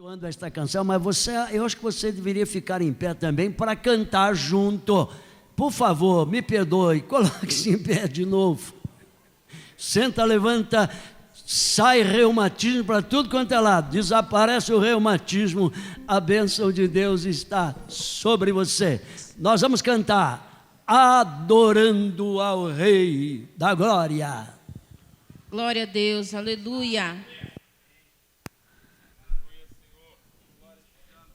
entoando esta canção, mas eu acho que você deveria ficar em pé também para cantar junto. Por favor, me perdoe, coloque-se em pé de novo. Senta, levanta, sai reumatismo para tudo quanto é lado, desaparece o reumatismo, a bênção de Deus está sobre você. Nós vamos cantar, adorando ao Rei da Glória. Glória a Deus, aleluia.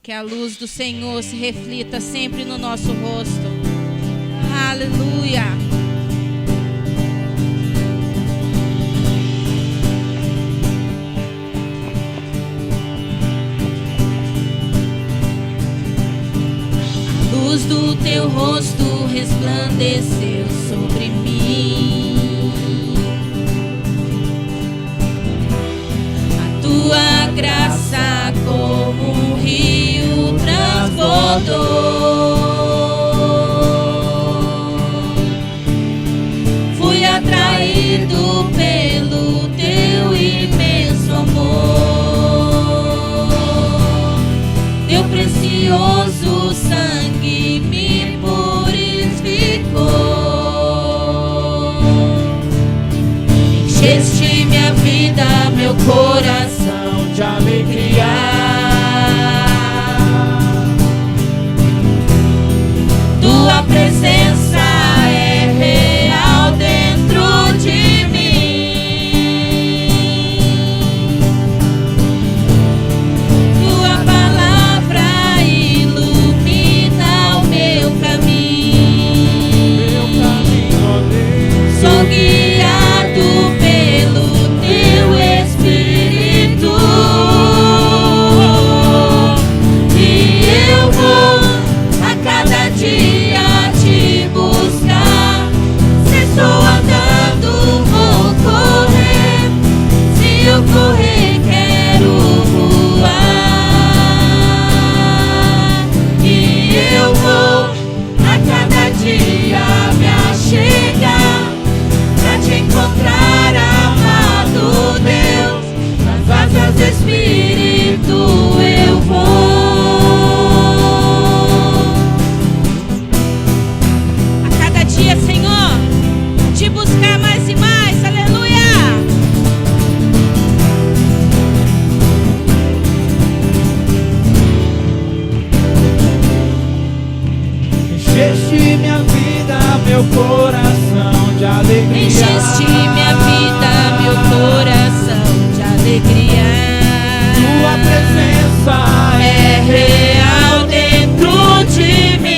Que a luz do Senhor se reflita sempre no nosso rosto. Aleluia. A luz do teu rosto resplandeceu sobre mim. A tua graça como um rio transbordou. Fui atraído pelo teu imenso amor. Teu precioso sangue me purificou. Encheste minha vida, meu coração de alegria. Tua presença é real dentro de mim. Tua palavra ilumina o meu caminho. Sou guiado pelo teu Espírito. E eu vou a cada dia te buscar. Se estou andando, vou correr. Se eu correr, quero voar. E eu vou a cada dia me achegar pra te encontrar, amado Deus. Nas asas do Espírito eu vou. A cada dia, Senhor, te buscar mais e mais, aleluia. Encheste minha vida, meu coração de alegria. Encheste minha vida, meu coração de alegria. Tua presença É real dentro de mim.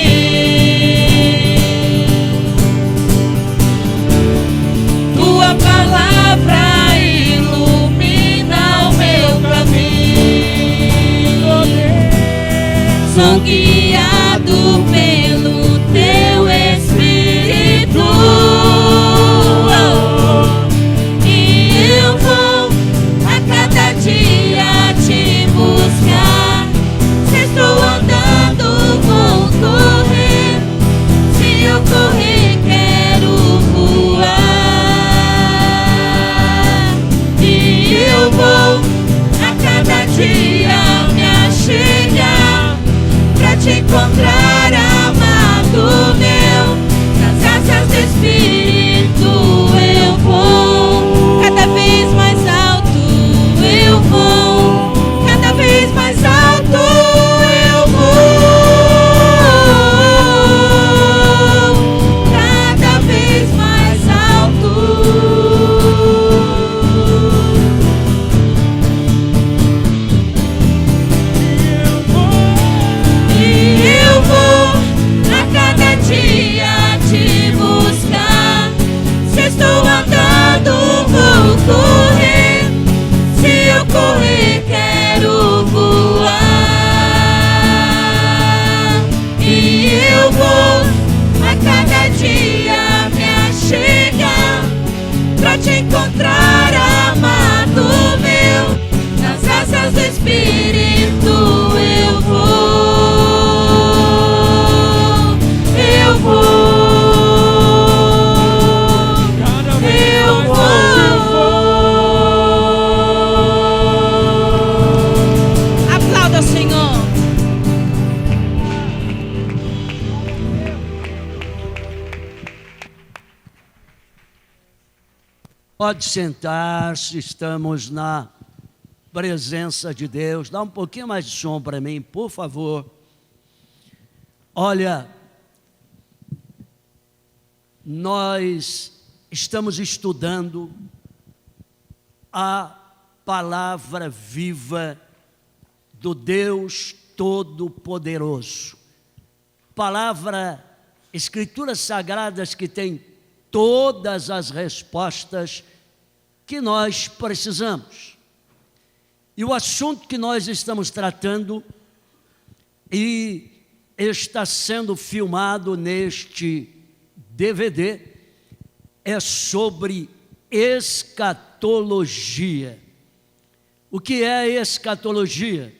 Tua palavra ilumina o meu caminho. Sou guiado pelo teu Espírito. E eu vou a cada dia te buscar. Se estou andando, vou correr. Se eu correr, quero voar. E eu vou a cada dia me achegar pra te encontrar, amado Pode sentar-se, estamos na presença de Deus. Dá um pouquinho mais de som para mim, por favor. Olha, nós estamos estudando a palavra viva do Deus Todo-Poderoso. Palavra, escrituras sagradas que tem todas as respostas que nós precisamos. E o assunto que nós estamos tratando e está sendo filmado neste DVD é sobre escatologia. O que é escatologia?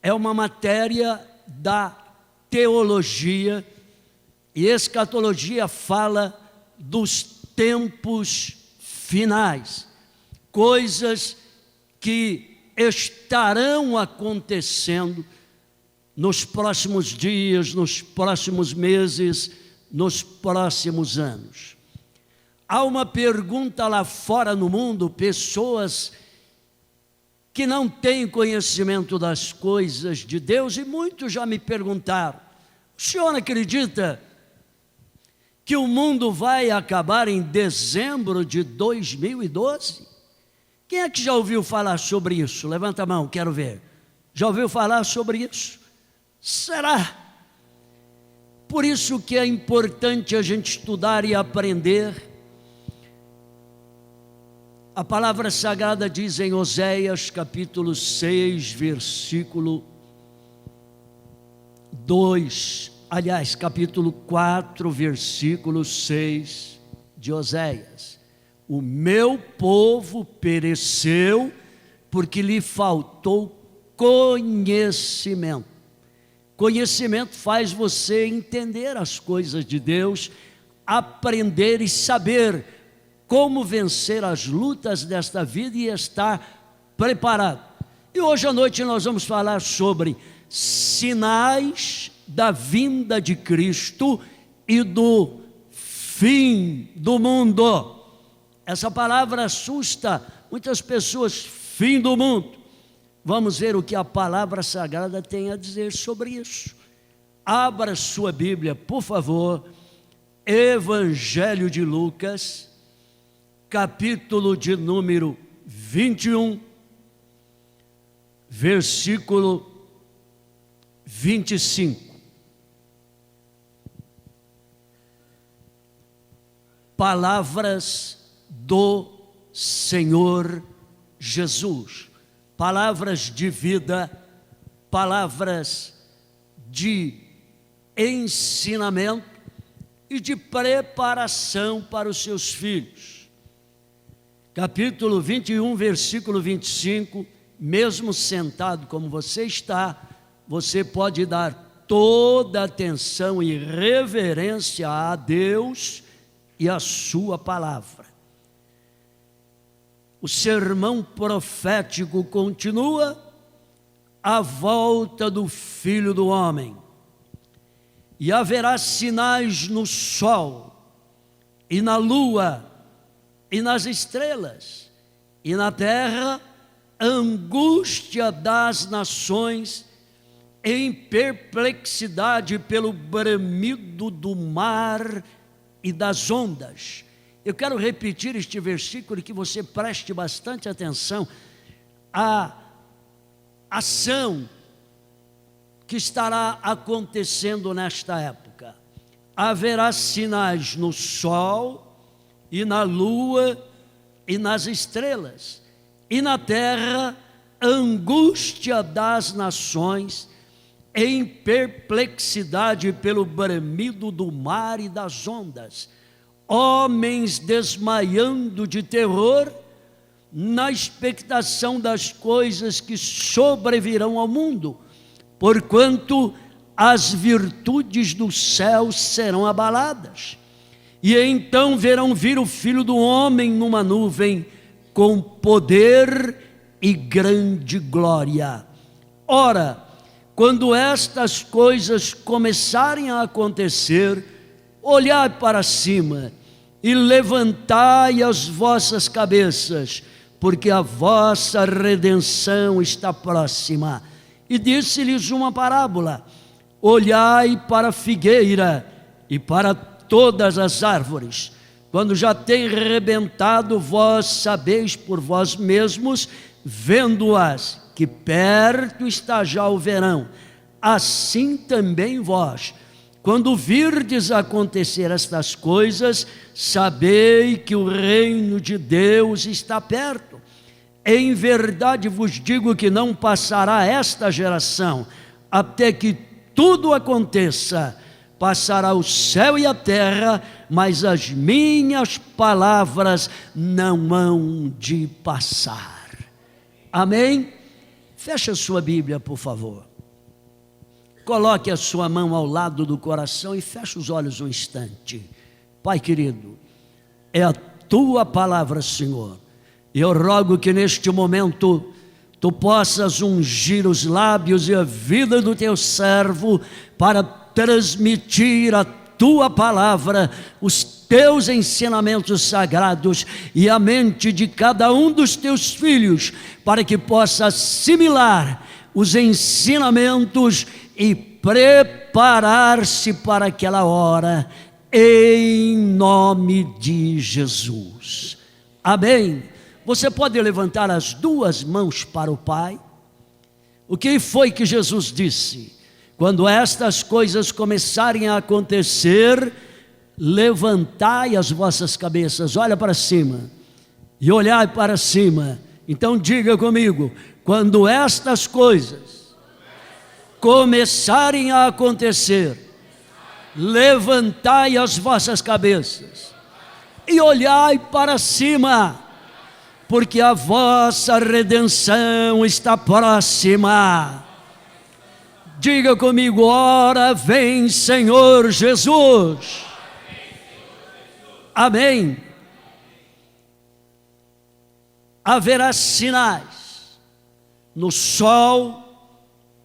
É uma matéria da teologia, e escatologia fala dos tempos finais, coisas que estarão acontecendo nos próximos dias, nos próximos meses, nos próximos anos. Há uma pergunta lá fora no mundo, pessoas que não têm conhecimento das coisas de Deus, e muitos já me perguntaram: o senhor acredita que o mundo vai acabar em dezembro de 2012? Quem é que já ouviu falar sobre isso? Levanta a mão, quero ver. Já ouviu falar sobre isso? Será? Por isso que é importante a gente estudar e aprender. A palavra sagrada diz em Oséias capítulo 6, versículo 2, aliás, capítulo 4, versículo 6 de Oséias: o meu povo pereceu porque lhe faltou conhecimento. Conhecimento faz você entender as coisas de Deus, aprender e saber como vencer as lutas desta vida e estar preparado. E hoje à noite nós vamos falar sobre sinais da vinda de Cristo e do fim do mundo. Essa palavra assusta muitas pessoas, fim do mundo. Vamos ver o que a palavra sagrada tem a dizer sobre isso. Abra sua Bíblia, por favor, Evangelho de Lucas, capítulo de número 21, versículo 25. Palavras do Senhor Jesus, palavras de vida, palavras de ensinamento e de preparação para os seus filhos. Capítulo 21, versículo 25, mesmo sentado como você está, você pode dar toda a atenção e reverência a Deus e a sua palavra. O sermão profético continua: a volta do Filho do Homem. E haverá sinais no sol, e na lua, e nas estrelas, e na terra, angústia das nações, em perplexidade pelo bramido do mar e das ondas. Eu quero repetir este versículo e que você preste bastante atenção à ação que estará acontecendo nesta época. Haverá sinais no sol e na lua e nas estrelas, e na terra angústia das nações, em perplexidade pelo bramido do mar e das ondas, homens desmaiando de terror na expectação das coisas que sobrevirão ao mundo, porquanto as virtudes do céu serão abaladas. E então verão vir o Filho do Homem numa nuvem, com poder e grande glória. Ora, quando estas coisas começarem a acontecer, olhai para cima e levantai as vossas cabeças, porque a vossa redenção está próxima. E disse-lhes uma parábola: olhai para a figueira e para todas as árvores. Quando já tem rebentado, vós sabeis por vós mesmos, vendo-as, que perto está já o verão. Assim também vós, quando virdes acontecer estas coisas, sabei que o reino de Deus está perto. Em verdade vos digo que não passará esta geração, até que tudo aconteça. Passará o céu e a terra, mas as minhas palavras não hão de passar. Amém? Feche a sua Bíblia, por favor. Coloque a sua mão ao lado do coração e feche os olhos um instante. Pai querido, é a tua palavra, Senhor. E eu rogo que neste momento tu possas ungir os lábios e a vida do teu servo para transmitir a tua palavra, os teus ensinamentos sagrados e a mente de cada um dos teus filhos, para que possa assimilar os ensinamentos e preparar-se para aquela hora, em nome de Jesus. Amém. Você pode levantar as duas mãos para o Pai? O que foi que Jesus disse? Quando estas coisas começarem a acontecer, levantai as vossas cabeças, olha para cima, e olhai para cima. Então diga comigo: quando estas coisas começarem a acontecer, levantai as vossas cabeças, e olhai para cima, porque a vossa redenção está próxima. Diga comigo: ora vem Senhor Jesus. Amém. Haverá sinais no sol,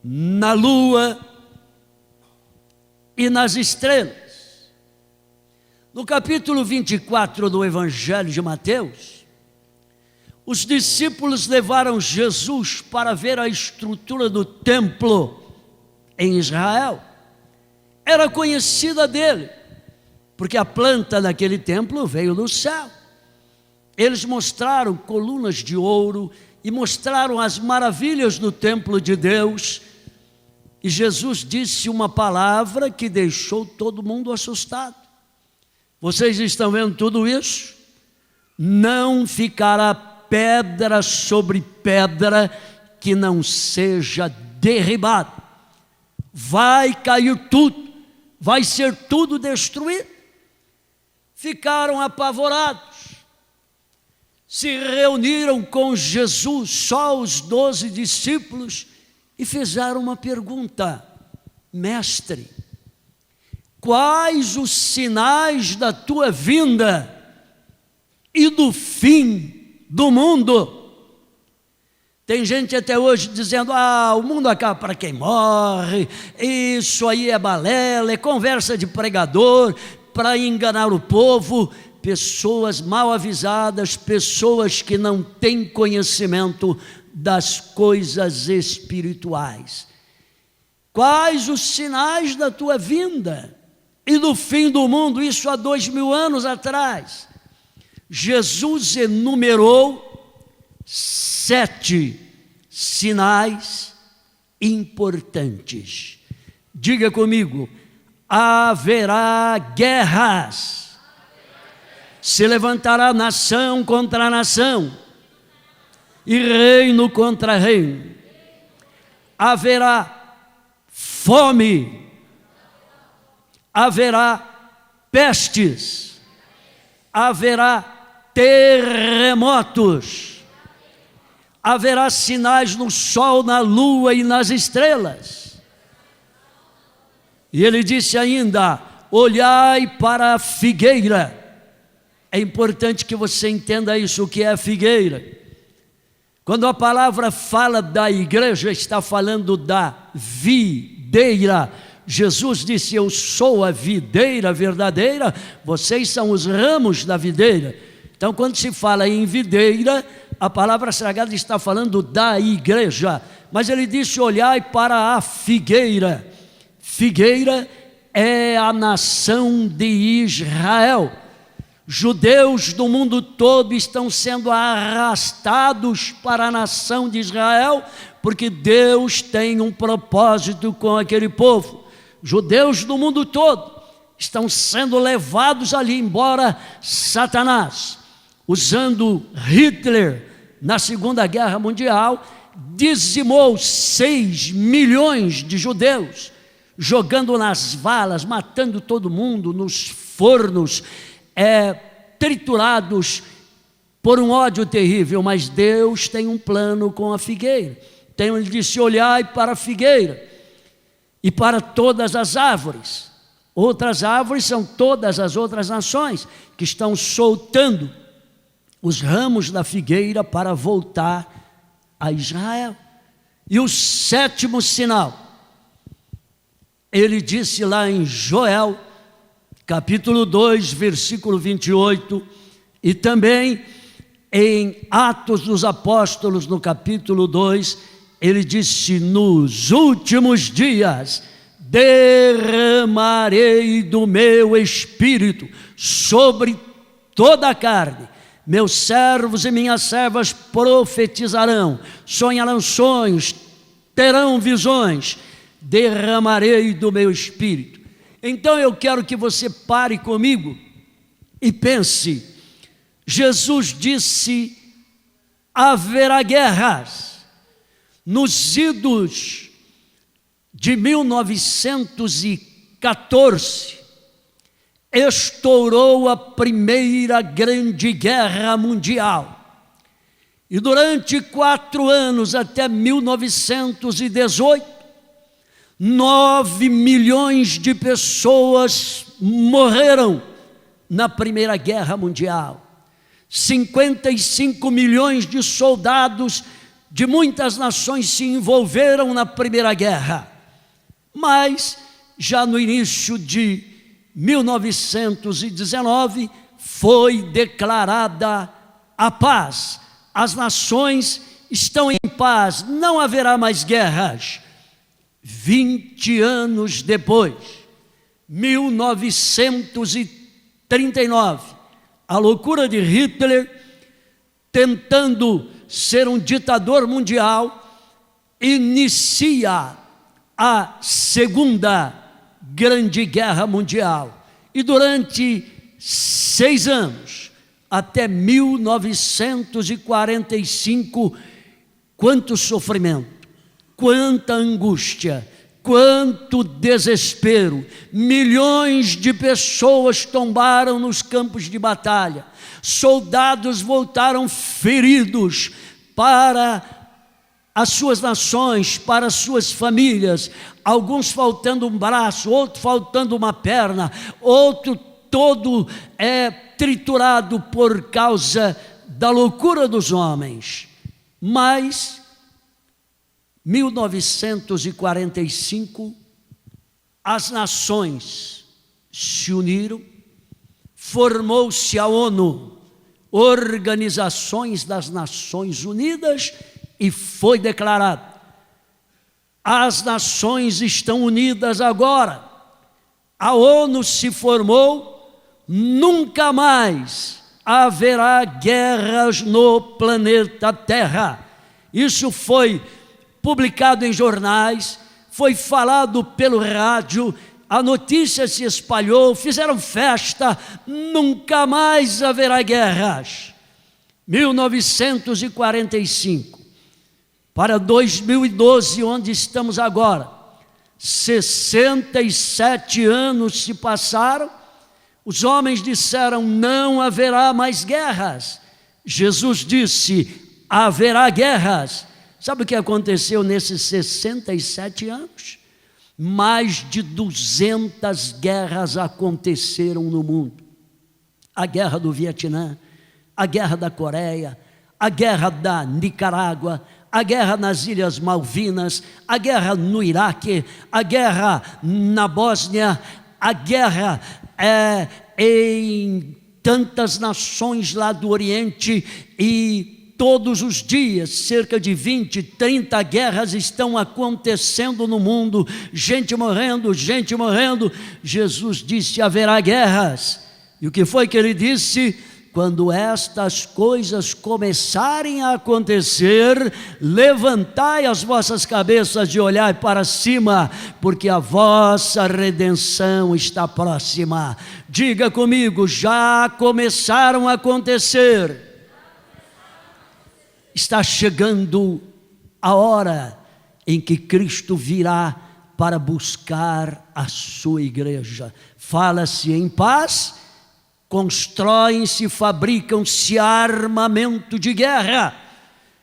na lua e nas estrelas. No capítulo 24 do Evangelho de Mateus, os discípulos levaram Jesus para ver a estrutura do templo em Israel. Era conhecida dele, porque a planta daquele templo veio do céu. Eles mostraram colunas de ouro e mostraram as maravilhas do templo de Deus. E Jesus disse uma palavra que deixou todo mundo assustado. Vocês estão vendo tudo isso? Não ficará pedra sobre pedra que não seja derribada. Vai cair tudo, vai ser tudo destruído. Ficaram apavorados, se reuniram com Jesus, só os 12 discípulos, e fizeram uma pergunta: mestre, quais os sinais da tua vinda e do fim do mundo? Tem gente até hoje dizendo: o mundo acaba para quem morre, isso aí é balela, é conversa de pregador para enganar o povo. Pessoas mal avisadas, pessoas que não têm conhecimento das coisas espirituais. Quais os sinais da tua vinda e do fim do mundo? Isso há 2000 anos atrás. Jesus enumerou 7 sinais importantes. Diga comigo: haverá guerras. Se levantará nação contra nação e reino contra reino. Haverá fome, haverá pestes, haverá terremotos, haverá sinais no sol, na lua e nas estrelas. E ele disse ainda: olhai para a figueira. É importante que você entenda isso, o que é a figueira. Quando a palavra fala da igreja, está falando da videira, Jesus disse: eu sou a videira verdadeira, vocês são os ramos da videira. Então, quando se fala em videira, a palavra sagrada está falando da igreja. Mas ele disse: olhai para a figueira. Figueira é a nação de Israel. Judeus do mundo todo estão sendo arrastados para a nação de Israel, porque Deus tem um propósito com aquele povo. Judeus do mundo todo estão sendo levados ali, embora Satanás, usando Hitler na Segunda Guerra Mundial, dizimou 6 milhões de judeus, jogando nas valas, matando todo mundo, nos fornos, triturados por um ódio terrível. Mas Deus tem um plano com a figueira. Então ele disse: olhai para a figueira e para todas as árvores. Outras árvores são todas as outras nações que estão soltando os ramos da figueira para voltar a Israel. E o 7º sinal, ele disse lá em Joel, capítulo 2, versículo 28, e também em Atos dos Apóstolos, no capítulo 2, ele disse: nos últimos dias derramarei do meu espírito sobre toda a carne. Meus servos e minhas servas profetizarão, sonharão sonhos, terão visões, derramarei do meu espírito. Então eu quero que você pare comigo e pense. Jesus disse: haverá guerras. Nos idos de 1914, estourou a primeira grande guerra mundial. E durante 4 anos, até 1918, 9 milhões de pessoas morreram na Primeira Guerra Mundial. 55 milhões de soldados de muitas nações se envolveram na Primeira Guerra. Mas, já no início de 1919, foi declarada a paz. As nações estão em paz, não haverá mais guerras. 20 anos depois, 1939, a loucura de Hitler, tentando ser um ditador mundial, inicia a Segunda Grande Guerra Mundial. E durante 6 anos, até 1945, quanto sofrimento, quanta angústia, quanto desespero. Milhões de pessoas tombaram nos campos de batalha. Soldados voltaram feridos para as suas nações, para as suas famílias, alguns faltando um braço, outro faltando uma perna, outro todo triturado por causa da loucura dos homens. Mas 1945, as nações se uniram, formou-se a ONU, Organizações das Nações Unidas, e foi declarado: as nações estão unidas agora, a ONU se formou, nunca mais haverá guerras no planeta Terra. Isso foi publicado em jornais, foi falado pelo rádio, a notícia se espalhou, fizeram festa, nunca mais haverá guerras. 1945 para 2012, onde estamos agora, 67 anos se passaram, os homens disseram: não haverá mais guerras. Jesus disse: haverá guerras. Sabe o que aconteceu nesses 67 anos? Mais de 200 guerras aconteceram no mundo. A guerra do Vietnã, a guerra da Coreia, a guerra da Nicarágua, a guerra nas Ilhas Malvinas, a guerra no Iraque, a guerra na Bósnia, a guerra em tantas nações lá do Oriente, e todos os dias, cerca de 20, 30 guerras estão acontecendo no mundo, gente morrendo. Jesus disse: haverá guerras. E o que foi que ele disse? Quando estas coisas começarem a acontecer, levantai as vossas cabeças e olhai para cima, porque a vossa redenção está próxima. Diga comigo: já começaram a acontecer. Está chegando a hora em que Cristo virá para buscar a sua igreja. Fala-se em paz, constroem-se, fabricam-se armamento de guerra,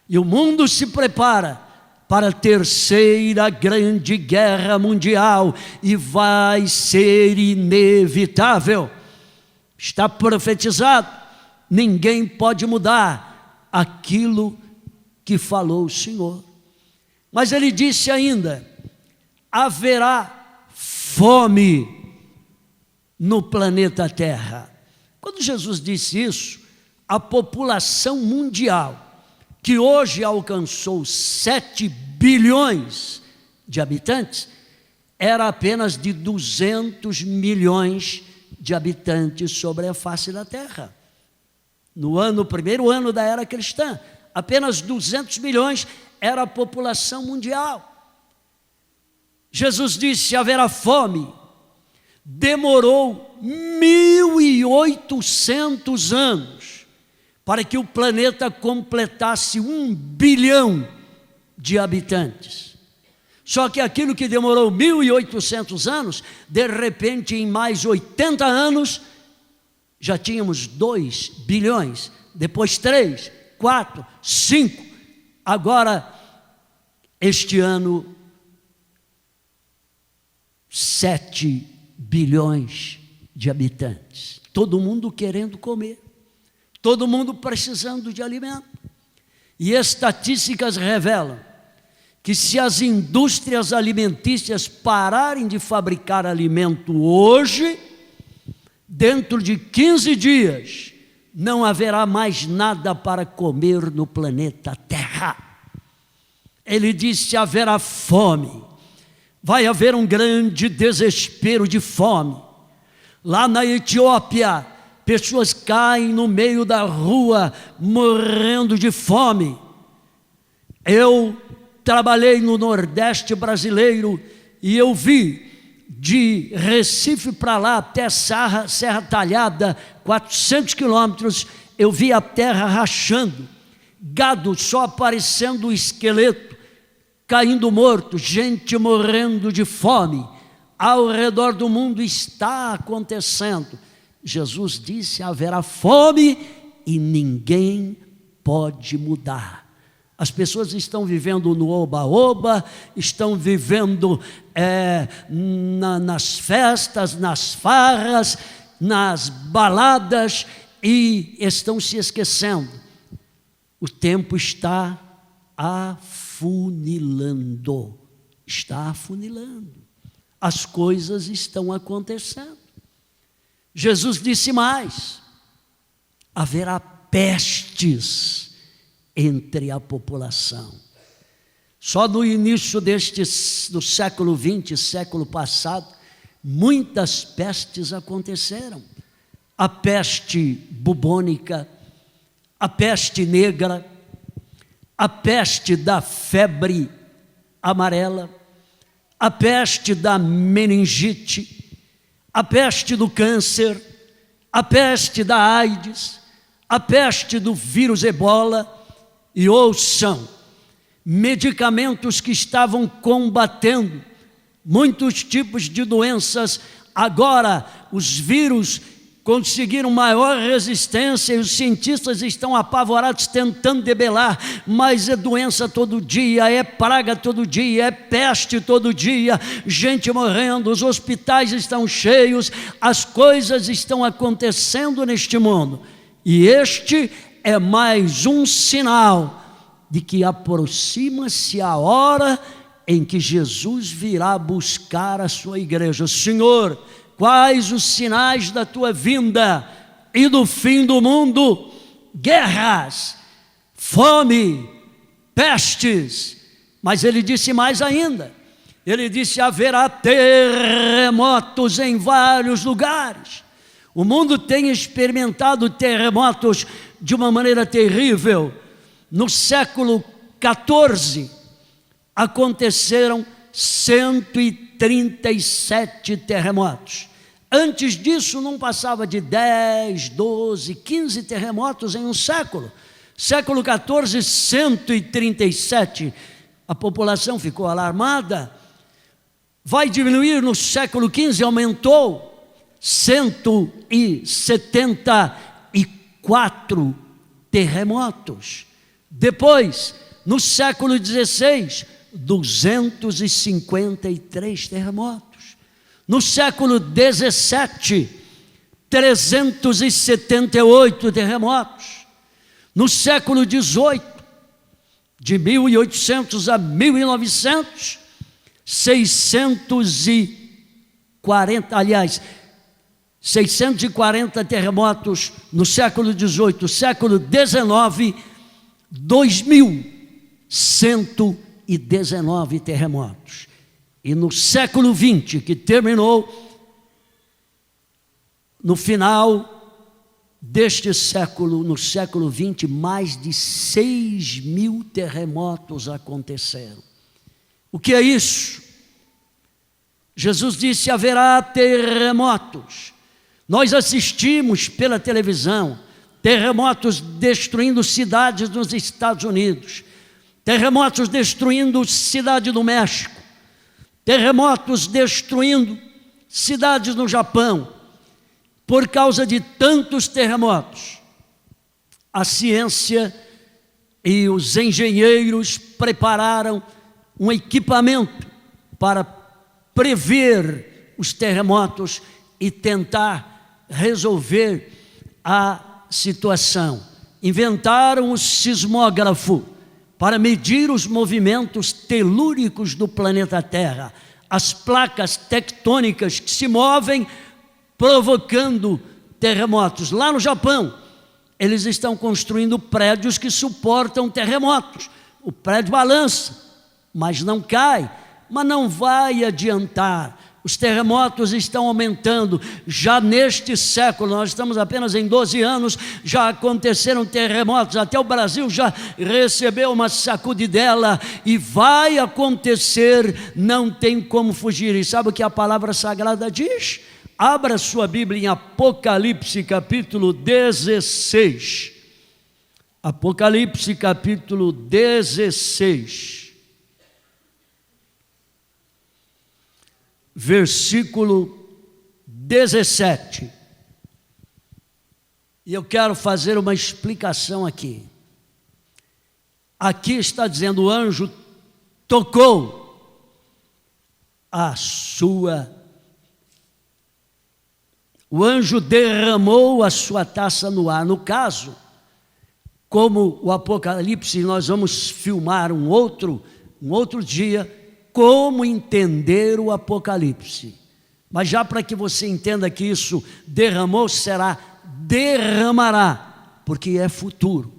e o mundo se prepara para a terceira grande guerra mundial, e vai ser inevitável. Está profetizado, ninguém pode mudar aquilo que falou o Senhor. Mas ele disse ainda: haverá fome no planeta Terra. Quando Jesus disse isso, a população mundial, que hoje alcançou 7 bilhões de habitantes, era apenas de 200 milhões de habitantes sobre a face da terra. No primeiro ano da era cristã, apenas 200 milhões era a população mundial. Jesus disse: haverá fome. Demorou 1.800 anos para que o planeta completasse 1 bilhão de habitantes. Só que aquilo que demorou 1.800 anos, de repente, em mais 80 anos, já tínhamos 2 bilhões, depois 3, 4, 5. Agora, este ano, 7 bilhões de habitantes. Todo mundo querendo comer, todo mundo precisando de alimento. E estatísticas revelam que se as indústrias alimentícias pararem de fabricar alimento hoje, dentro de 15 dias, não haverá mais nada para comer no planeta Terra. Ele disse: haverá fome, vai haver um grande desespero de fome. Lá na Etiópia, pessoas caem no meio da rua, morrendo de fome. Eu trabalhei no Nordeste brasileiro e eu vi, de Recife para lá até Serra Talhada, 400 quilômetros, eu vi a terra rachando, gado só aparecendo o esqueleto, caindo morto, gente morrendo de fome. Ao redor do mundo está acontecendo. Jesus disse: haverá fome e ninguém pode mudar. As pessoas estão vivendo no oba-oba, estão vivendo nas festas, nas farras, nas baladas, e estão se esquecendo. O tempo está afunilando, as coisas estão acontecendo. Jesus disse mais: haverá pestes entre a população. Só no início do século XX, século passado, muitas pestes aconteceram. A peste bubônica, a peste negra, a peste da febre amarela, a peste da meningite, a peste do câncer, a peste da AIDS, a peste do vírus ebola. E ouçam, medicamentos que estavam combatendo muitos tipos de doenças, agora os vírus conseguiram maior resistência e os cientistas estão apavorados tentando debelar, mas é doença todo dia, é praga todo dia, é peste todo dia, gente morrendo, os hospitais estão cheios, as coisas estão acontecendo neste mundo. E este é mais um sinal de que aproxima-se a hora em que Jesus virá buscar a sua igreja. Senhor, quais os sinais da tua vinda e do fim do mundo? Guerras, fome, pestes. Mas ele disse mais ainda. Ele disse: haverá terremotos em vários lugares. O mundo tem experimentado terremotos de uma maneira terrível. No século XIV, aconteceram 137 terremotos. Antes disso, não passava de 10, 12, 15 terremotos em um século. Século XIV, 137. A população ficou alarmada. Vai diminuir no século XV, aumentou 174 terremotos. Depois, no século XVI, 253 terremotos. No século XVII, 378 terremotos. No século XVIII, de 1800 a 1900, 640 terremotos no século XVIII. Século XIX, 2.119 terremotos. E no século XX, que terminou no final deste século, no século XX, mais de 6.000 terremotos aconteceram. O que é isso? Jesus disse: haverá terremotos. Nós assistimos pela televisão terremotos destruindo cidades nos Estados Unidos, terremotos destruindo cidade do México, terremotos destruindo cidades no Japão. Por causa de tantos terremotos, a ciência e os engenheiros prepararam um equipamento para prever os terremotos e tentar resolver a situação. Inventaram o sismógrafo para medir os movimentos telúricos do planeta Terra, as placas tectônicas que se movem provocando terremotos. Lá no Japão, eles estão construindo prédios que suportam terremotos. O prédio balança, mas não cai, mas não vai adiantar. Os terremotos estão aumentando. Já neste século, nós estamos apenas em 12 anos, já aconteceram terremotos. Até o Brasil já recebeu uma sacudidela e vai acontecer, não tem como fugir. E sabe o que a palavra sagrada diz? Abra sua Bíblia em Apocalipse capítulo 16. Apocalipse capítulo 16. Versículo 17. E eu quero fazer uma explicação aqui. Aqui está dizendo: o anjo tocou o anjo derramou a sua taça no ar. No caso, como o Apocalipse, nós vamos filmar um outro dia, como entender o Apocalipse. Mas já para que você entenda que isso derramou, será derramará, porque é futuro.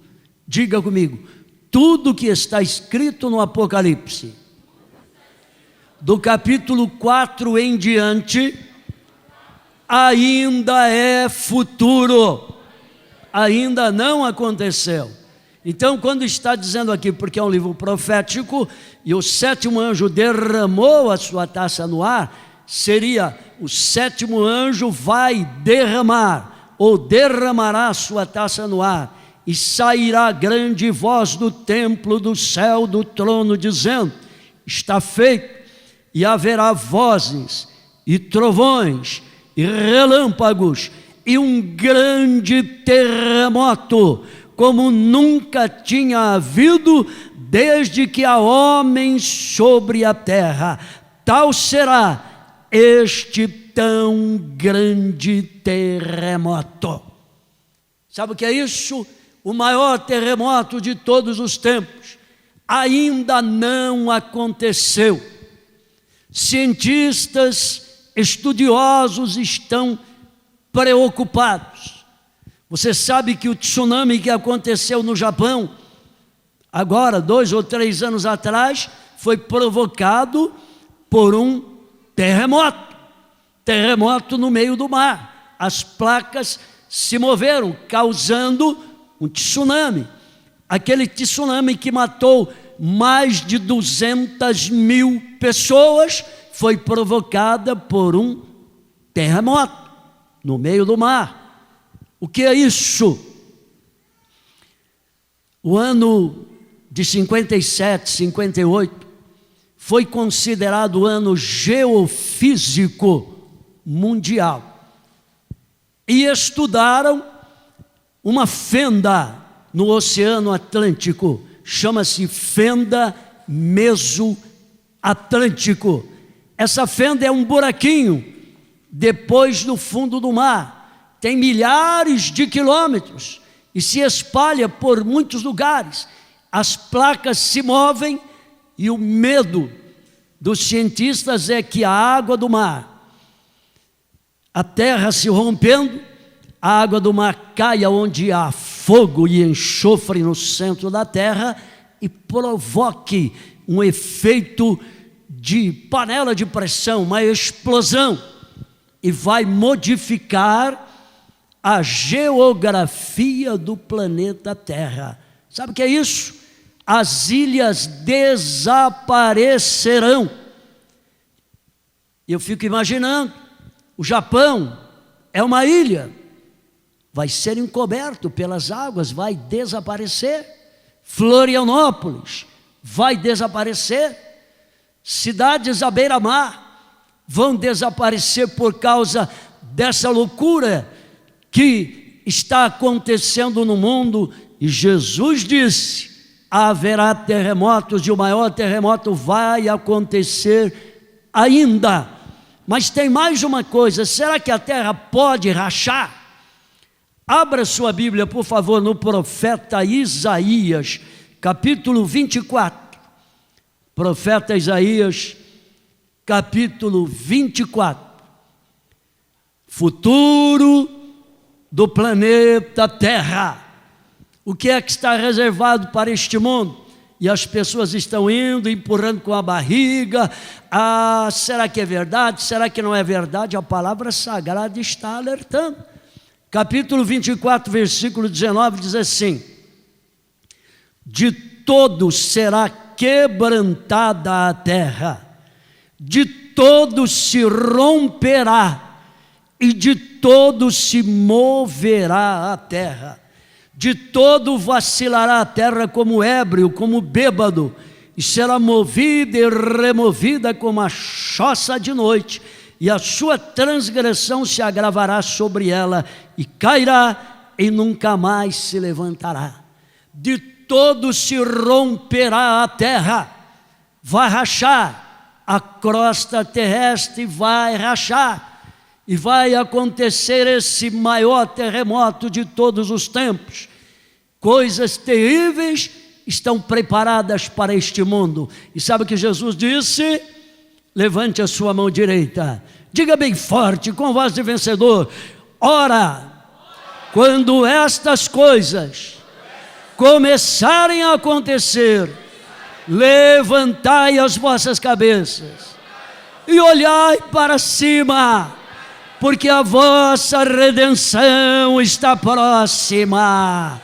Diga comigo: tudo que está escrito no Apocalipse, do capítulo 4 em diante, ainda é futuro, ainda não aconteceu. Então, quando está dizendo aqui, porque é um livro profético, e o sétimo anjo derramou a sua taça no ar, seria: o sétimo anjo vai derramar, ou derramará a sua taça no ar, e sairá grande voz do templo do céu, do trono, dizendo: está feito. E haverá vozes e trovões e relâmpagos e um grande terremoto, como nunca tinha havido desde que há homens sobre a terra. Tal será este tão grande terremoto. Sabe o que é isso? O maior terremoto de todos os tempos. ainda não aconteceu. Cientistas, estudiosos estão preocupados. Você sabe que o tsunami que aconteceu no Japão, agora 2 ou 3 anos atrás, foi provocado por um terremoto no meio do mar. As placas se moveram, causando um tsunami. Aquele tsunami que matou mais de 200.000 pessoas foi provocada por um terremoto no meio do mar. O que é isso? O ano de 57, 58 foi considerado o ano geofísico mundial. E estudaram uma fenda no Oceano Atlântico, chama-se fenda Mesoatlântico. Essa fenda é um buraquinho depois do fundo do mar. Tem milhares de quilômetros e se espalha por muitos lugares. As placas se movem e o medo dos cientistas é que a água do mar, a terra se rompendo, a água do mar caia onde há fogo e enxofre no centro da terra e provoque um efeito de panela de pressão, uma explosão, e vai modificar a geografia do planeta Terra. Sabe o que é isso? As ilhas desaparecerão. Eu fico imaginando, o Japão é uma ilha, vai ser encoberto pelas águas, vai desaparecer. Florianópolis vai desaparecer. Cidades à beira-mar vão desaparecer por causa dessa loucura que está acontecendo no mundo. E Jesus disse: haverá terremotos e o maior terremoto vai acontecer ainda. Mas tem mais uma coisa: será que a terra pode rachar? Abra sua Bíblia, por favor, no profeta Isaías, capítulo 24. Profeta Isaías, capítulo 24. Futuro do planeta Terra. O que é que está reservado para este mundo? E as pessoas estão indo, empurrando com a barriga. Ah, será que é verdade? Será que não é verdade? A palavra sagrada está alertando. Capítulo 24, versículo 19, diz assim: de todos será quebrantada a terra, de todos se romperá, e de todos se moverá a terra. De todo vacilará a terra como ébrio, como bêbado, e será movida e removida como a choça de noite, e a sua transgressão se agravará sobre ela, e cairá e nunca mais se levantará. De todo se romperá a terra, vai rachar, a crosta terrestre vai rachar, e vai acontecer esse maior terremoto de todos os tempos. Coisas terríveis estão preparadas para este mundo. E sabe o que Jesus disse? Levante a sua mão direita, diga bem forte, com voz de vencedor: ora, quando estas coisas começarem a acontecer, levantai as vossas cabeças e olhai para cima, porque a vossa redenção está próxima.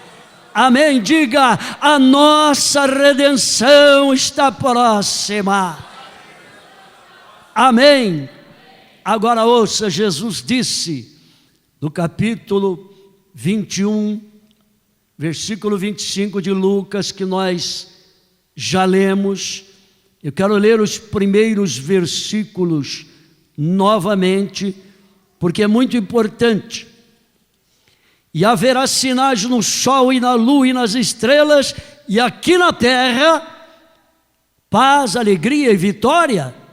Amém? Diga: a nossa redenção está próxima. Amém? Agora ouça, Jesus disse no capítulo 21, versículo 25 de Lucas, que nós já lemos. Eu quero ler os primeiros versículos novamente, porque é muito importante. E haverá sinais no sol e na lua e nas estrelas, e aqui na terra, paz, alegria e vitória.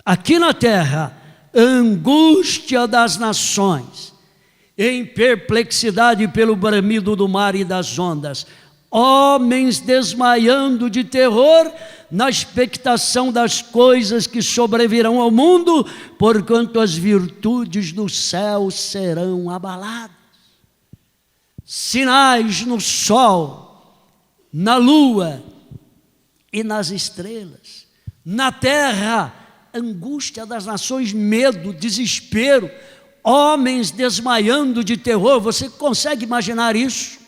Aqui na terra, angústia das nações, em perplexidade pelo bramido do mar e das ondas. homens desmaiando de terror na expectação das coisas que sobrevirão ao mundo, porquanto as virtudes do céu serão abaladas. Sinais no sol, na lua e nas estrelas. Na terra, angústia das nações, medo, desespero, homens desmaiando de terror. Você consegue imaginar isso?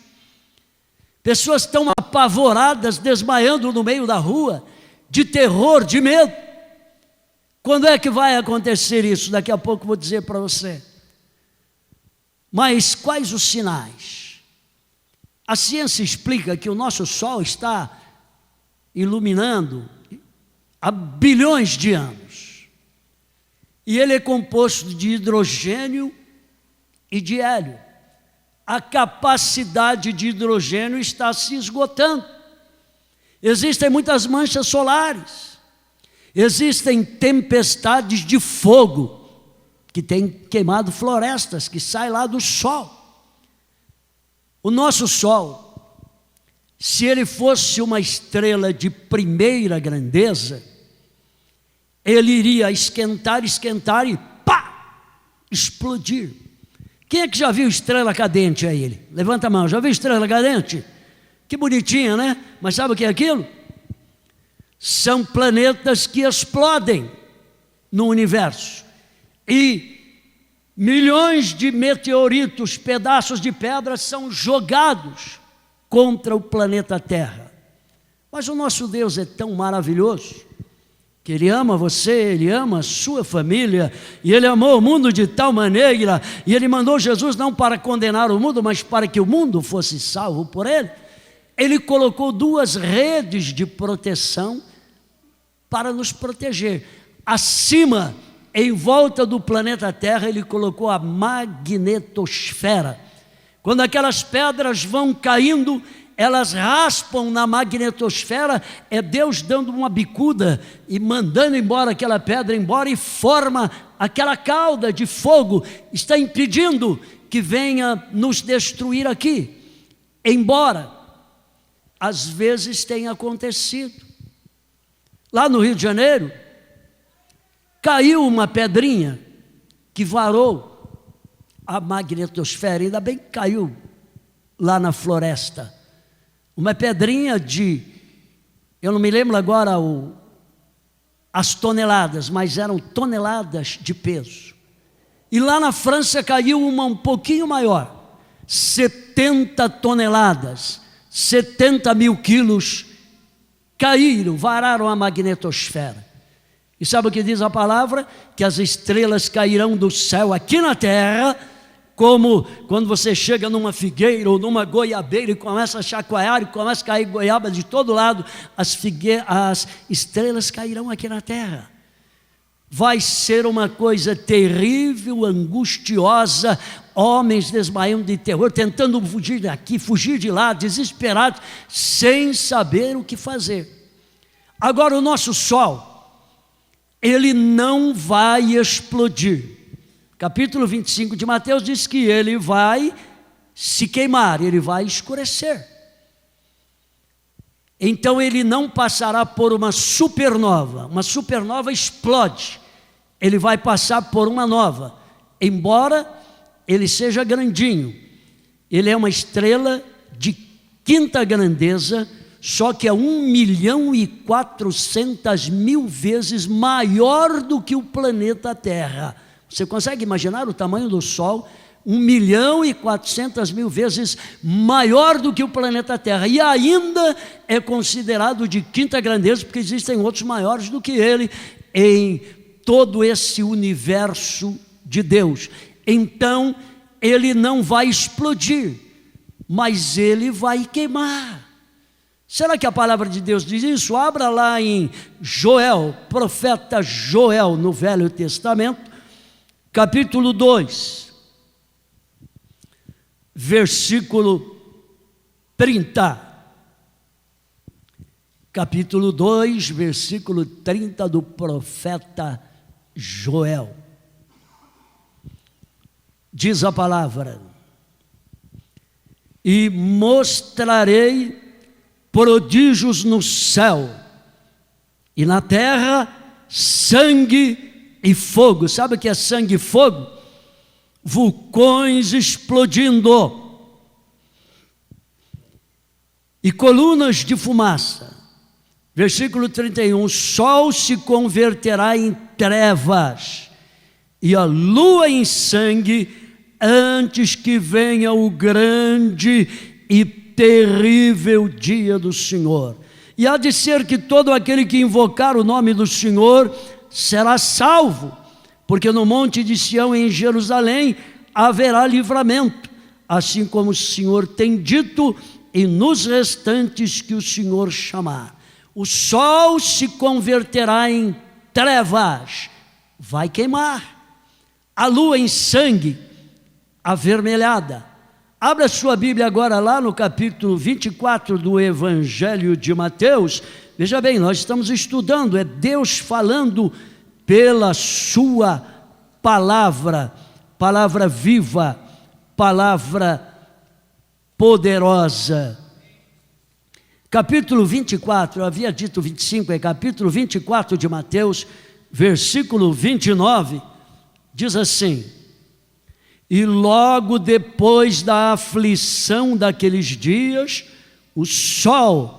Pessoas tão apavoradas, desmaiando no meio da rua, de terror, de medo. Quando é que vai acontecer isso? Daqui a pouco vou dizer para você. Mas quais os sinais? A ciência explica que o nosso Sol está iluminando há bilhões de anos. E ele é composto de hidrogênio e de hélio. A capacidade de hidrogênio está se esgotando. Existem muitas manchas solares. Existem tempestades de fogo que têm queimado florestas, que saem lá do Sol. O nosso Sol, se ele fosse uma estrela de primeira grandeza, ele iria esquentar e pá, explodir. Quem é que já viu estrela cadente aí? Levanta a mão, já viu estrela cadente? Que bonitinha, né? Mas sabe o que é aquilo? São planetas que explodem no universo. E milhões de meteoritos, pedaços de pedra são jogados contra o planeta Terra. Mas o nosso Deus é tão maravilhoso que Ele ama você, Ele ama a sua família, e Ele amou o mundo de tal maneira, e Ele mandou Jesus não para condenar o mundo, mas para que o mundo fosse salvo por Ele. Ele colocou 2 redes de proteção para nos proteger. Acima, em volta do planeta Terra, Ele colocou a magnetosfera. Quando aquelas pedras vão caindo, elas raspam na magnetosfera, é Deus dando uma bicuda e mandando embora aquela pedra embora, e forma aquela cauda de fogo, está impedindo que venha nos destruir aqui. Embora às vezes tenha acontecido. Lá no Rio de Janeiro, caiu uma pedrinha que varou a magnetosfera, ainda bem que caiu lá na floresta. Uma pedrinha de, eu não me lembro agora as toneladas, mas eram toneladas de peso. E lá na França caiu uma um pouquinho maior, 70 toneladas, 70 mil quilos, caíram, vararam a magnetosfera. E sabe o que diz a palavra? Que as estrelas cairão do céu aqui na terra, como quando você chega numa figueira ou numa goiabeira e começa a chacoalhar e começa a cair goiaba de todo lado, as estrelas cairão aqui na terra. Vai ser uma coisa terrível, angustiosa, homens desmaiando de terror, tentando fugir daqui, fugir de lá, desesperados, sem saber o que fazer. Agora o nosso Sol, ele não vai explodir. Capítulo 25 de Mateus diz que ele vai se queimar, ele vai escurecer. Então ele não passará por uma supernova explode, ele vai passar por uma nova, embora ele seja grandinho, ele é uma estrela de quinta grandeza, só que é 1.400.000 vezes maior do que o planeta Terra. Você consegue imaginar o tamanho do Sol? 1.400.000 vezes maior do que o planeta Terra, e ainda é considerado de quinta grandeza, porque existem outros maiores do que ele em todo esse universo de Deus. Então ele não vai explodir, mas ele vai queimar. Será que a palavra de Deus diz isso? Abra lá em Joel, profeta Joel, no Velho Testamento, capítulo 2, versículo 30. Capítulo 2, versículo 30 do profeta Joel. Diz a palavra: e mostrarei prodígios no céu e na terra, sangue e fogo. Sabe o que é sangue e fogo? Vulcões explodindo e colunas de fumaça. Versículo 31, o sol se converterá em trevas e a lua em sangue, antes que venha o grande e terrível dia do Senhor. E há de ser que todo aquele que invocar o nome do Senhor será salvo, porque no monte de Sião, em Jerusalém, haverá livramento, assim como o Senhor tem dito, e nos restantes que o Senhor chamar. O sol se converterá em trevas, vai queimar. A lua em sangue, avermelhada. Abra sua Bíblia agora lá no capítulo 24 do Evangelho de Mateus. Veja bem, nós estamos estudando, é Deus falando pela sua palavra, palavra viva, palavra poderosa. Capítulo 24, eu havia dito 25, é capítulo 24 de Mateus, versículo 29, diz assim: e logo depois da aflição daqueles dias, o sol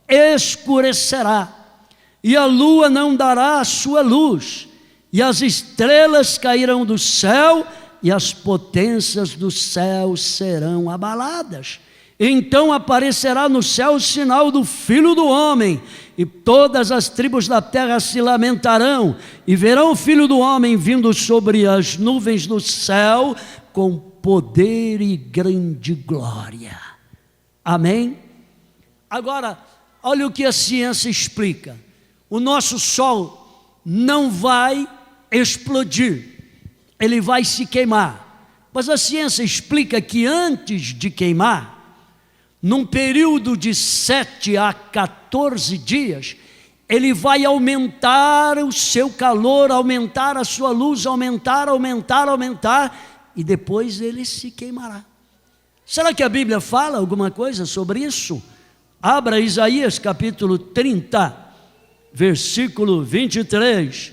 escurecerá, e a lua não dará a sua luz, e as estrelas cairão do céu, e as potências do céu serão abaladas. Então aparecerá no céu o sinal do Filho do Homem, e todas as tribos da terra se lamentarão, e verão o Filho do Homem vindo sobre as nuvens do céu, com poder e grande glória. Amém? Agora, olha o que a ciência explica. O nosso sol não vai explodir, ele vai se queimar. Mas a ciência explica que antes de queimar, num período de 7 a 14 dias, ele vai aumentar o seu calor, aumentar a sua luz, aumentar, e depois ele se queimará. Será que a Bíblia fala alguma coisa sobre isso? Abra Isaías capítulo 30, versículo 23.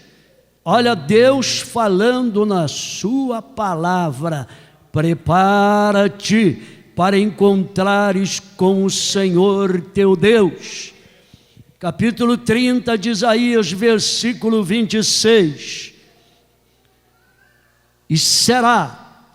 Olha Deus falando na sua palavra: prepara-te para encontrares com o Senhor teu Deus. Capítulo 30 de Isaías, versículo 26. E será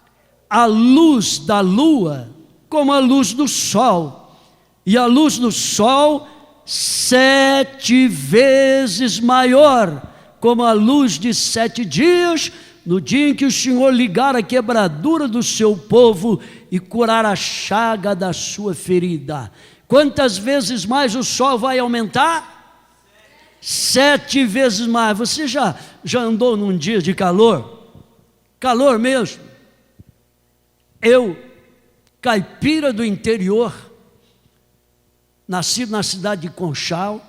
a luz da lua como a luz do sol, e a luz do sol 7 vezes maior, como a luz de 7 dias, no dia em que o Senhor ligar a quebradura do seu povo e curar a chaga da sua ferida. Quantas vezes mais o sol vai aumentar? 7 vezes mais. Você já andou num dia de calor? Calor mesmo. Eu, caipira do interior, nascido na cidade de Conchal,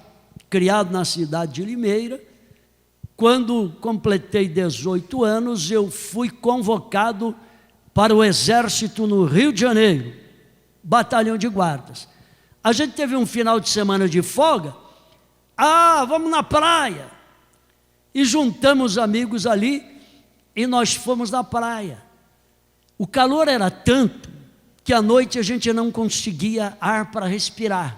criado na cidade de Limeira. Quando completei 18 anos, eu fui convocado para o exército no Rio de Janeiro, batalhão de guardas. A gente teve um final de semana de folga, vamos na praia, e juntamos amigos ali, e nós fomos na praia. O calor era tanto, que à noite a gente não conseguia ar para respirar,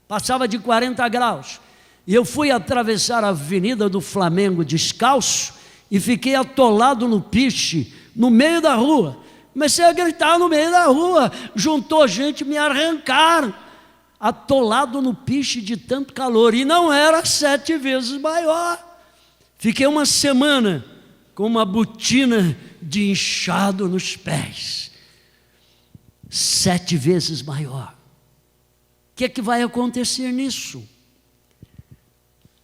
passava de 40 graus, e eu fui atravessar a Avenida do Flamengo descalço, e fiquei atolado no piche, no meio da rua. Comecei a gritar no meio da rua, juntou gente, me arrancaram, atolado no piche de tanto calor, e não era 7 vezes maior. Fiquei uma semana com uma botina de inchado nos pés, 7 vezes maior. O que é que vai acontecer nisso?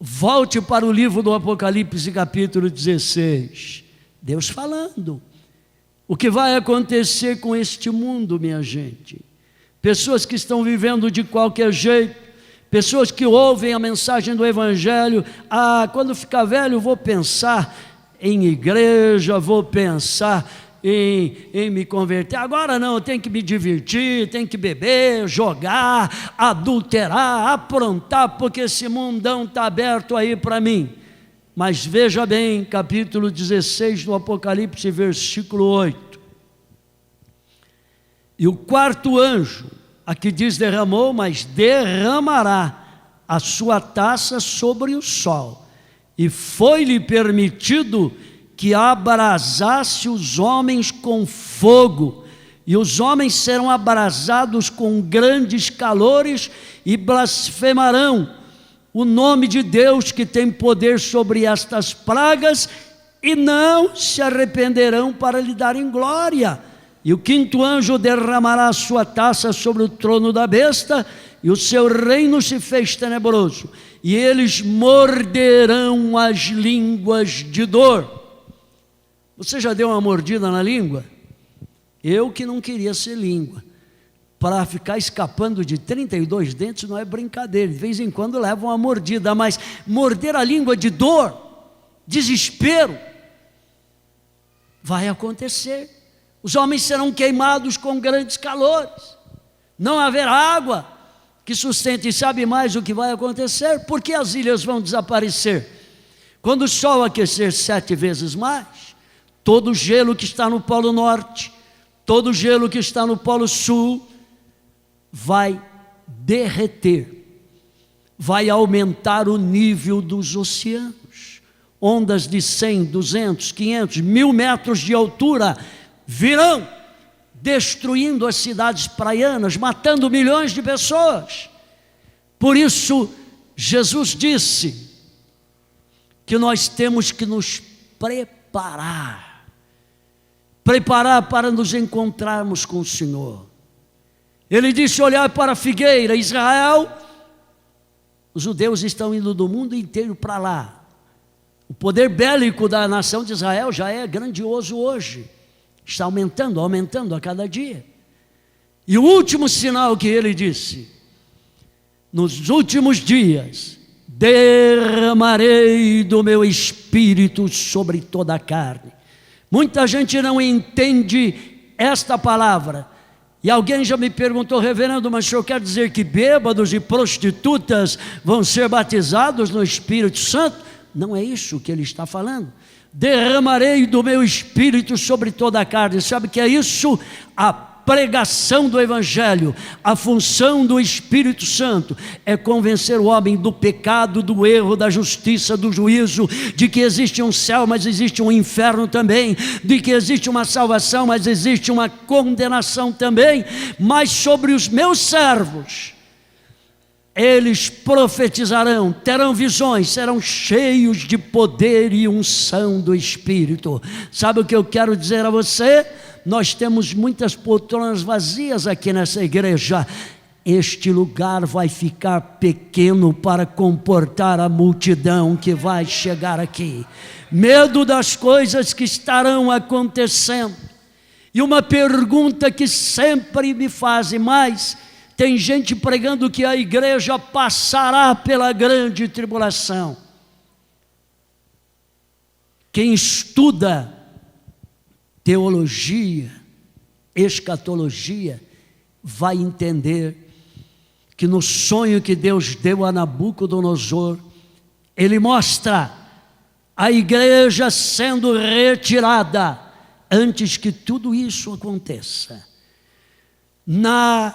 Volte para o livro do Apocalipse, capítulo 16. Deus falando. O que vai acontecer com este mundo, minha gente? Pessoas que estão vivendo de qualquer jeito, pessoas que ouvem a mensagem do Evangelho. Quando ficar velho vou pensar em igreja, vou pensar em me converter. Agora não, eu tenho que me divertir, tenho que beber, jogar, adulterar, aprontar, porque esse mundão está aberto aí para mim. Mas veja bem, capítulo 16 do Apocalipse, versículo 8. E o quarto anjo, aqui diz derramou, mas derramará a sua taça sobre o sol, e foi-lhe permitido que abrasasse os homens com fogo, e os homens serão abrasados com grandes calores e blasfemarão o nome de Deus que tem poder sobre estas pragas, e não se arrependerão para lhe darem glória. E o quinto anjo derramará a sua taça sobre o trono da besta, e o seu reino se fez tenebroso, e eles morderão as línguas de dor. Você já deu uma mordida na língua? Eu que não queria ser língua. Para ficar escapando de 32 dentes não é brincadeira. De vez em quando leva uma mordida, mas morder a língua de dor, desespero, vai acontecer. Os homens serão queimados com grandes calores. Não haverá água que sustente. E sabe mais o que vai acontecer? Porque as ilhas vão desaparecer. Quando o sol aquecer 7 vezes mais, todo o gelo que está no Polo Norte, todo o gelo que está no Polo Sul, vai derreter, vai aumentar o nível dos oceanos. Ondas de 100, 200, 500, 1000 metros de altura virão, destruindo as cidades praianas, matando milhões de pessoas. Por isso, Jesus disse que nós temos que nos preparar para nos encontrarmos com o Senhor. Ele disse: olhar para a figueira, Israel, os judeus estão indo do mundo inteiro para lá. O poder bélico da nação de Israel já é grandioso hoje, está aumentando a cada dia. E o último sinal que ele disse: nos últimos dias derramarei do meu espírito sobre toda a carne. Muita gente não entende esta palavra. E alguém já me perguntou: reverendo, mas o senhor quer dizer que bêbados e prostitutas vão ser batizados no Espírito Santo? Não é isso que ele está falando. Derramarei do meu espírito sobre toda a carne. Sabe o que é isso? A pregação do Evangelho. A função do Espírito Santo é convencer o homem do pecado, do erro, da justiça, do juízo, de que existe um céu, mas existe um inferno também, de que existe uma salvação, mas existe uma condenação também. Mas sobre os meus servos, eles profetizarão, terão visões, serão cheios de poder e unção do Espírito. Sabe o que eu quero dizer a você? Nós temos muitas poltronas vazias aqui nessa igreja. Este lugar vai ficar pequeno para comportar a multidão que vai chegar aqui. Medo das coisas que estarão acontecendo. E uma pergunta que sempre me fazem: mas tem gente pregando que a igreja passará pela grande tribulação. Quem estuda teologia, escatologia, vai entender que no sonho que Deus deu a Nabucodonosor, ele mostra a igreja sendo retirada antes que tudo isso aconteça. Na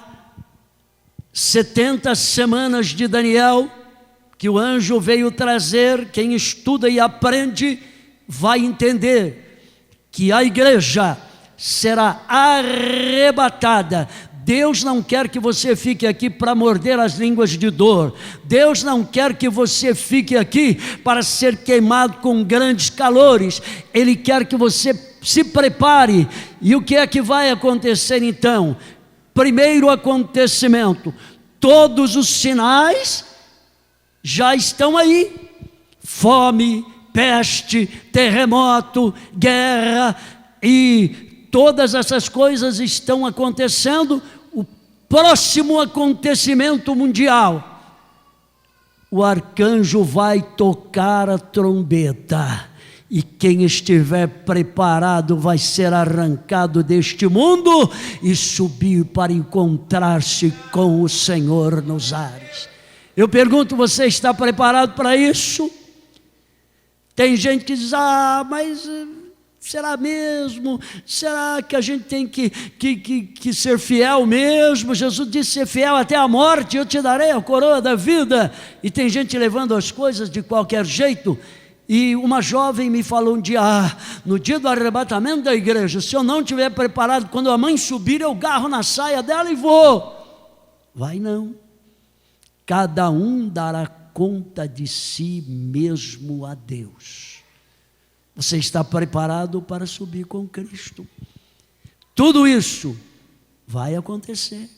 70 semanas de Daniel, que o anjo veio trazer, quem estuda e aprende vai entender que a igreja será arrebatada. Deus não quer que você fique aqui para morder as línguas de dor. Deus não quer que você fique aqui para ser queimado com grandes calores. Ele quer que você se prepare. E o que é que vai acontecer então? Primeiro acontecimento: todos os sinais já estão aí. Fome, peste, terremoto, guerra, e todas essas coisas estão acontecendo. O próximo acontecimento mundial, o arcanjo vai tocar a trombeta, E quem estiver preparado vai ser arrancado deste mundo e subir para encontrar-se com o Senhor nos ares. Eu pergunto, você está preparado para isso? Tem gente que diz, mas será mesmo? Será que a gente tem que ser fiel mesmo? Jesus disse, ser fiel até a morte, eu te darei a coroa da vida. E tem gente levando as coisas de qualquer jeito. E uma jovem me falou um dia, no dia do arrebatamento da igreja, se eu não estiver preparado, quando a mãe subir, eu garro na saia dela e vou. Vai não. Cada um dará conta de si mesmo a Deus. Você está preparado para subir com Cristo? Tudo isso vai acontecer.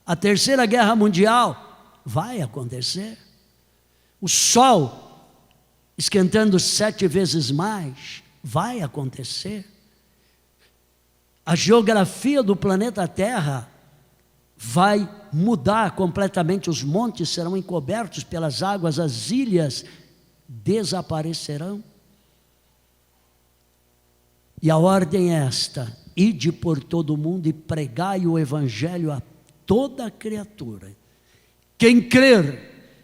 A terceira guerra mundial vai acontecer. O sol esquentando 7 vezes mais, vai acontecer. A geografia do planeta Terra vai mudar completamente, os montes serão encobertos pelas águas, as ilhas desaparecerão. E a ordem é esta: ide por todo o mundo e pregai o evangelho a toda criatura. Quem crer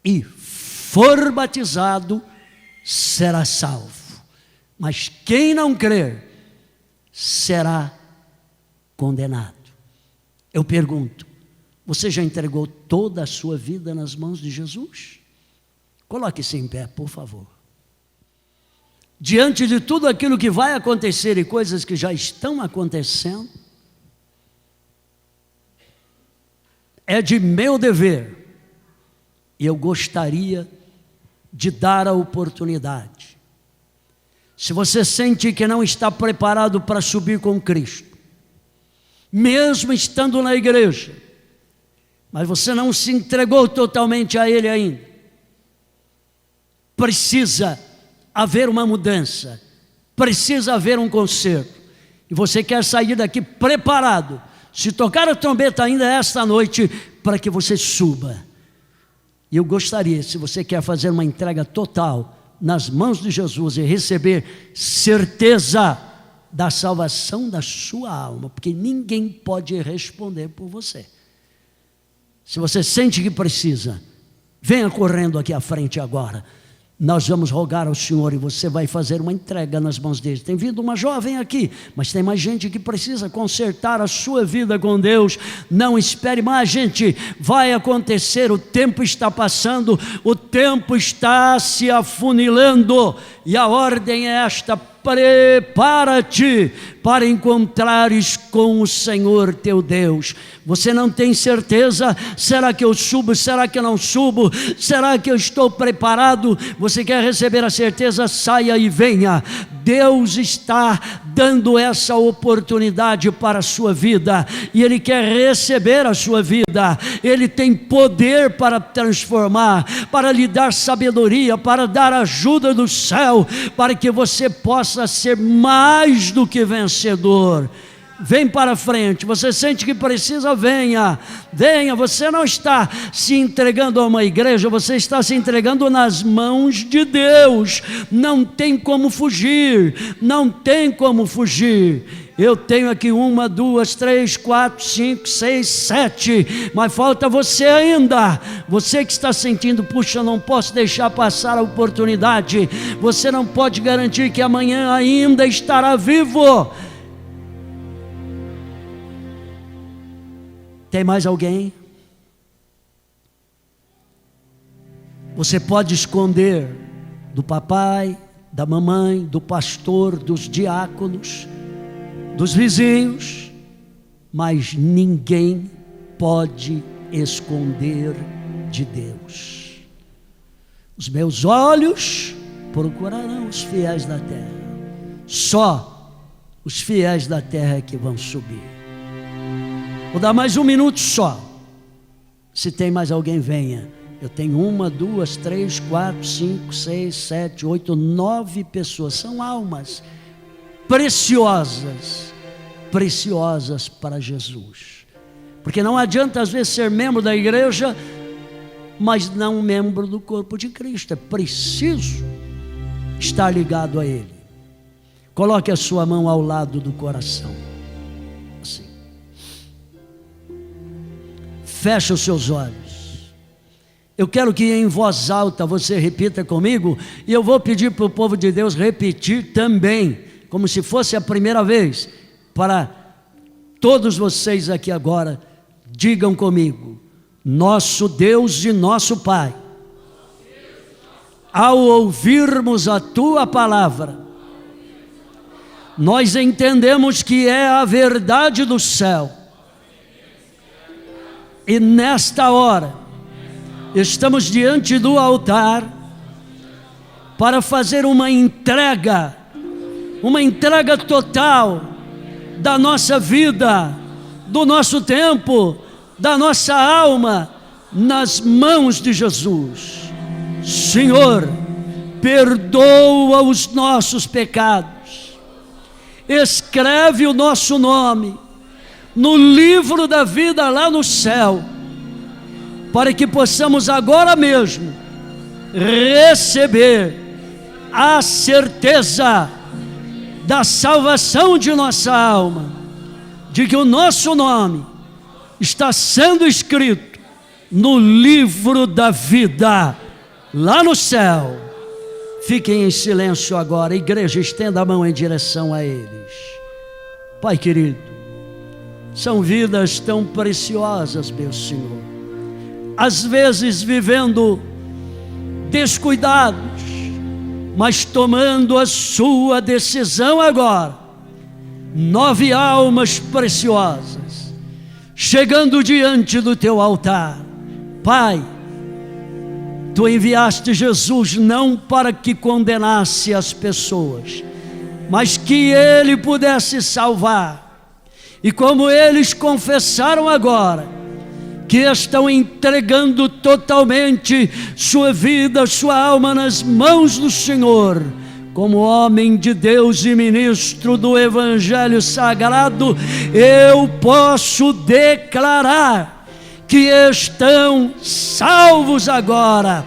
e for batizado será salvo, mas quem não crer será condenado. Eu pergunto, você já entregou toda a sua vida nas mãos de Jesus? Coloque-se em pé, por favor. Diante de tudo aquilo que vai acontecer e coisas que já estão acontecendo, é de meu dever, e eu gostaria de dar a oportunidade. Se você sente que não está preparado para subir com Cristo, mesmo estando na igreja, mas você não se entregou totalmente a Ele ainda, precisa haver uma mudança, precisa haver um conserto, e você quer sair daqui preparado, se tocar a trombeta ainda esta noite, para que você suba. E eu gostaria, se você quer fazer uma entrega total nas mãos de Jesus e receber certeza da salvação da sua alma, porque ninguém pode responder por você. Se você sente que precisa, venha correndo aqui à frente agora. Nós vamos rogar ao Senhor e você vai fazer uma entrega nas mãos dele. Tem vindo uma jovem aqui, mas tem mais gente que precisa consertar a sua vida com Deus. Não espere mais, gente, vai acontecer, o tempo está passando, o tempo está se afunilando, e a ordem é esta: prepara-te para encontrares com o Senhor teu Deus. Você não tem certeza, será que eu subo, será que eu não subo, será que eu estou preparado? Você quer receber a certeza? Saia e venha. Deus está dando essa oportunidade para a sua vida, e Ele quer receber a sua vida. Ele tem poder para transformar, para lhe dar sabedoria, para dar ajuda do céu, para que você possa ser mais do que vencedor. Vem para frente, você sente que precisa, venha, venha. Você não está se entregando a uma igreja, você está se entregando nas mãos de Deus. Não tem como fugir, não tem como fugir. Eu tenho aqui 1, 2, 3, 4, 5, 6, 7, mas falta você ainda. Você que está sentindo, puxa, não posso deixar passar a oportunidade. Você não pode garantir que amanhã ainda estará vivo. Tem mais alguém? Você pode esconder do papai, da mamãe, do pastor, dos diáconos, dos vizinhos, mas ninguém pode esconder de Deus. Os meus olhos procurarão os fiéis da terra. Só os fiéis da terra é que vão subir. Vou dar mais 1 minuto só. Se tem mais alguém, venha. Eu tenho 1, 2, 3, 4, 5, 6, 7, 8, 9 pessoas. São almas preciosas, preciosas para Jesus. Porque não adianta às vezes ser membro da igreja, mas não membro do corpo de Cristo. É preciso está ligado a Ele. Coloque a sua mão ao lado do coração. Assim. Feche os seus olhos. Eu quero que em voz alta você repita comigo, e eu vou pedir para o povo de Deus repetir também, como se fosse a primeira vez, para todos vocês aqui agora, digam comigo: nosso Deus e nosso Pai, ao ouvirmos a Tua palavra, nós entendemos que é a verdade do céu, e nesta hora, estamos diante do altar para fazer uma entrega total da nossa vida, do nosso tempo, da nossa alma, nas mãos de Jesus. Senhor, perdoa os nossos pecados, escreve o nosso nome no livro da vida lá no céu, para que possamos agora mesmo receber a certeza da salvação de nossa alma, de que o nosso nome está sendo escrito no livro da vida lá no céu. Fiquem em silêncio agora, igreja, estenda a mão em direção a eles. Pai querido, são vidas tão preciosas, meu Senhor, às vezes vivendo descuidados, mas tomando a sua decisão agora. 9 almas preciosas, chegando diante do teu altar. Pai, Tu enviaste Jesus não para que condenasse as pessoas, mas que Ele pudesse salvar. E como eles confessaram agora, que estão entregando totalmente sua vida, sua alma nas mãos do Senhor, como homem de Deus e ministro do Evangelho Sagrado, eu posso declarar que estão salvos agora,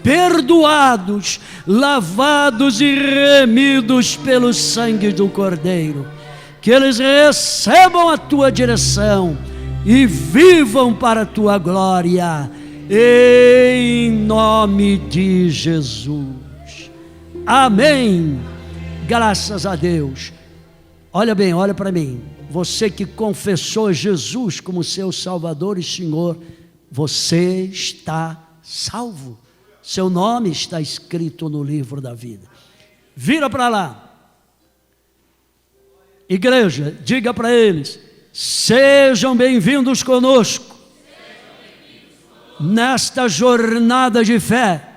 perdoados, lavados e remidos pelo sangue do Cordeiro. Que eles recebam a Tua direção e vivam para a Tua glória, em nome de Jesus. Amém. Graças a Deus. Olha bem, olha para mim. Você que confessou Jesus como seu Salvador e Senhor, você está salvo. Seu nome está escrito no livro da vida. Vira para lá. Igreja, diga para eles: sejam bem-vindos conosco nesta jornada de fé,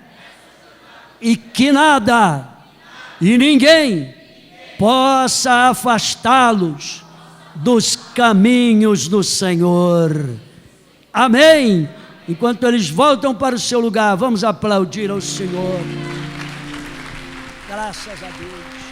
e que nada e ninguém possa afastá-los dos caminhos do Senhor. Amém. Enquanto eles voltam para o seu lugar, vamos aplaudir ao Senhor. Graças a Deus.